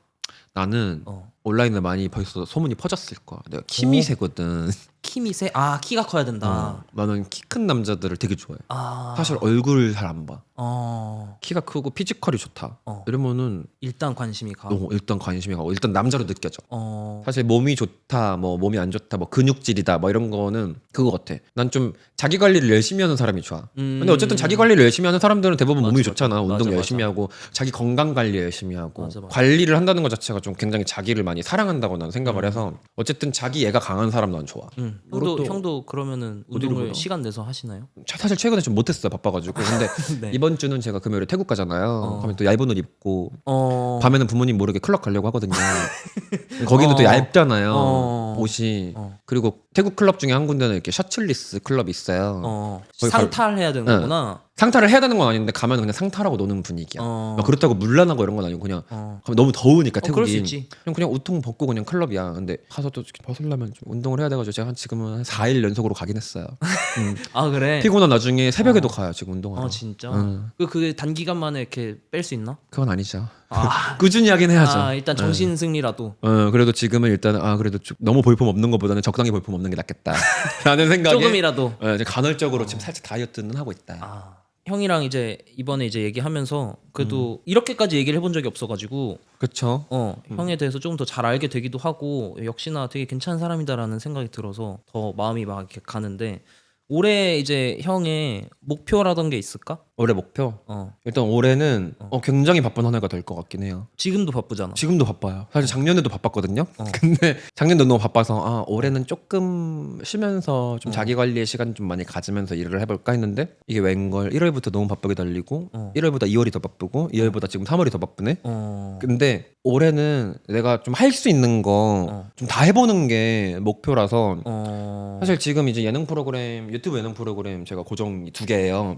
나는 온라인에 많이 벌써 소문이 퍼졌을 거야. 내가 키미세거든. 키미세? 키가 커야 된다. 나는 키 큰 남자들을 되게 좋아해. 사실 얼굴 잘 안 봐. 키가 크고 피지컬이 좋다. 이러면은 일단 관심이 가고. 일단 관심이 가고 일단 남자로 느껴져. 사실 몸이 좋다, 뭐 몸이 안 좋다, 뭐 근육질이다, 뭐 이런 거는 그거 같아. 난 좀 자기 관리를 열심히 하는 사람이 좋아. 근데 어쨌든 자기 관리를 열심히 하는 사람들은 대부분 몸이 좋잖아. 운동 열심히 하고 자기 건강 관리 열심히 하고 관리를 한다는 것 자체가 좀 굉장히 자기를 많이 사랑한다고 난 생각을 해서 어쨌든 자기 애가 강한 사람 난 좋아. 형도 그러면은 운동을 시간 내서 하시나요? 사실 최근에 좀 못했어요. 바빠가지고. 근데 네. 이번 주는 제가 금요일에 태국 가잖아요. 그러면 또 얇은 옷 입고 밤에는 부모님 모르게 클럽 가려고 하거든요. 거기는 또 얇잖아요. 옷이. 그리고 태국 클럽 중에 한 군데는 이렇게 셔틀리스 클럽이 있어요. 상탈해야 되는 거구나. 상타를 해야 되는 건 아닌데 가면 그냥 상타라고 노는 분위기야. 막 그렇다고 물란하고 이런 건 아니고 그냥 가면 너무 더우니까 태국이. 그럴 수 있지. 그냥 우통 벗고 그냥 클럽이야. 근데 가서 또 벗으려면 좀 운동을 해야 돼가지고 제가 지금은 한 4일 연속으로 가긴 했어요. 그래? 피곤한 나중에 새벽에도 가요 지금 운동하러. 진짜? 그게 단기간 만에 이렇게 뺄 수 있나? 그건 아니죠. 꾸준히 하긴 해야죠. 일단 정신 승리라도. 그래도 지금은 일단은 그래도 좀 너무 볼품 없는 것보다는 적당히 볼품 없는 게 낫겠다. 라는 생각에 조금이라도. 간헐적으로 지금 살짝 다이어트는 하고 있다. 형이랑 이제 이번에 이제 얘기하면서 그래도 이렇게까지 얘기를 해본 적이 없어가지고 그쵸. 형에 대해서 조금 더 잘 알게 되기도 하고 역시나 되게 괜찮은 사람이다라는 생각이 들어서 더 마음이 막 이렇게 가는데 올해 이제 형의 목표라던 게 있을까? 올해 목표? 일단 올해는 굉장히 바쁜 한 해가 될 것 같긴 해요. 지금도 바쁘잖아. 지금도 바빠요. 사실 작년에도 바빴거든요. 근데 작년도 너무 바빠서 올해는 조금 쉬면서 좀 자기 관리에 시간 좀 많이 가지면서 일을 해볼까 했는데 이게 웬걸 1월부터 너무 바쁘게 달리고 1월보다 2월이 더 바쁘고 2월보다 지금 3월이 더 바쁘네. 근데 올해는 내가 좀 할 수 있는 거 좀 다 해보는 게 목표라서 사실 지금 이제 예능 프로그램 유튜브 예능 프로그램 제가 고정 2개예요.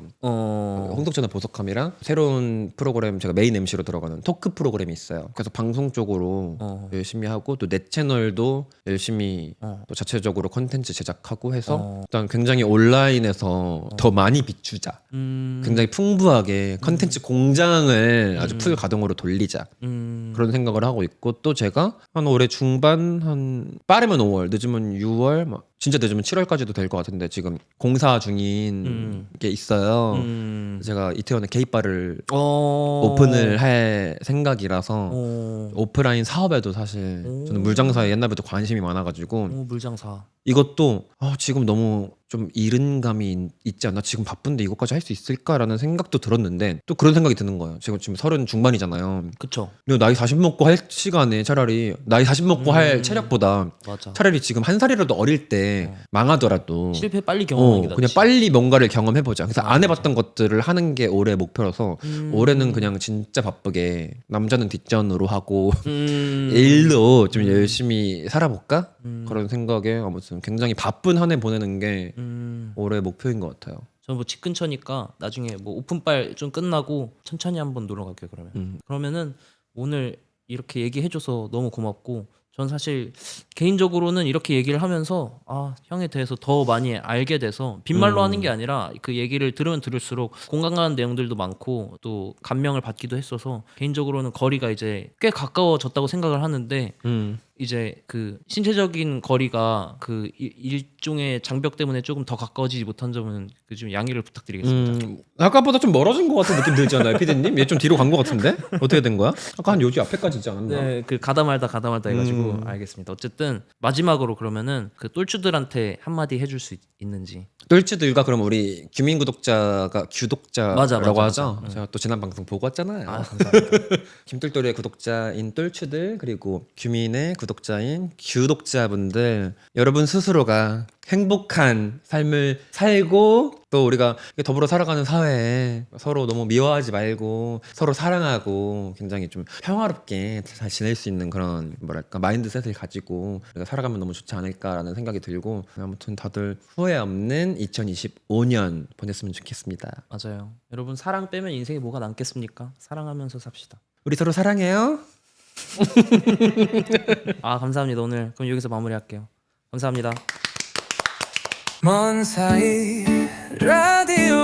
홍덕전화 보석함이랑 새로운 프로그램 제가 메인 MC로 들어가는 토크 프로그램이 있어요. 그래서 방송 쪽으로 열심히 하고 또 내 채널도 열심히 또 자체적으로 콘텐츠 제작하고 해서 일단 굉장히 온라인에서 더 많이 비추자. 굉장히 풍부하게 콘텐츠 공장을 아주 풀 가동으로 돌리자. 그런 생각을 하고 있고 또 제가 한 올해 중반 한 빠르면 5월 늦으면 6월 막 진짜 늦으면 7월까지도 될 것 같은데 지금 공사 중인 게 있어요. 제가 이태원에 게이바를 오픈을 할 생각이라서 오프라인 사업에도 사실 저는 물장사에 옛날부터 관심이 많아가지고 물장사 이것도 지금 너무 좀 이른 감이 있지 않나? 지금 바쁜데 이것까지 할 수 있을까라는 생각도 들었는데 또 그런 생각이 드는 거예요. 지금 30 중반이잖아요. 그쵸. 근데 나이 40 먹고 할 시간에 차라리 나이 40 먹고 할 체력보다 맞아. 차라리 지금 한 살이라도 어릴 때 망하더라도 실패 빨리 경험하는 게 낫지. 그냥 빨리 뭔가를 경험해보자. 그래서 안 해봤던 것들을 하는 게 올해 목표라서 올해는 그냥 진짜 바쁘게 남자는 뒷전으로 하고 일로 좀 열심히 살아볼까? 그런 생각에 아무튼 굉장히 바쁜 한 해 보내는 게 올해 목표인 것 같아요. 저는 뭐 집 근처니까 나중에 뭐 오픈빨 좀 끝나고 천천히 한번 놀러 갈게요. 그러면 그러면은 오늘 이렇게 얘기해줘서 너무 고맙고 전 사실 개인적으로는 이렇게 얘기를 하면서 형에 대해서 더 많이 알게 돼서 빈말로 하는 게 아니라 그 얘기를 들으면 들을수록 공감 가는 내용들도 많고 또 감명을 받기도 했어서 개인적으로는 거리가 이제 꽤 가까워졌다고 생각을 하는데 이제 그 신체적인 거리가 그 일종의 장벽 때문에 조금 더 가까워지지 못한 점은 그 좀 양해를 부탁드리겠습니다. 아까보다 좀 멀어진 것 같은 느낌 들지 않아요, 피디님? 얘 좀 뒤로 간 것 같은데? 어떻게 된 거야? 아까 한 요지 앞에까지 있지 않았나? 네, 그 가다 말다 해가지고 알겠습니다. 어쨌든 마지막으로 그러면은 그 똘추들한테 한마디 해줄 수 있는지. 똘추들과 그럼 우리 규민 구독자가 규독자라고 맞아. 하죠. 제가 또 지난 방송 보고 왔잖아요. 감사합니다. 김똘똘의 구독자인 똘추들 그리고 규민의 구독자인 규독자분들 여러분 스스로가 행복한 삶을 살고 또 우리가 더불어 살아가는 사회에 서로 너무 미워하지 말고 서로 사랑하고 굉장히 좀 평화롭게 잘 지낼 수 있는 그런 뭐랄까 마인드셋을 가지고 우리가 살아가면 너무 좋지 않을까라는 생각이 들고 아무튼 다들 후회 없는 2025년 보냈으면 좋겠습니다. 맞아요. 여러분 사랑 빼면 인생에 뭐가 남겠습니까? 사랑하면서 삽시다. 우리 서로 사랑해요. 감사합니다. 오늘 그럼 여기서 마무리할게요. 감사합니다. 먼 사이 라디오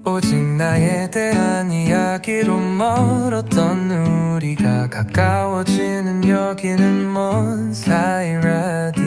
오직 나에 대한 이야기로 멀었던 우리가 가까워지는 여기는 먼 사이 라디오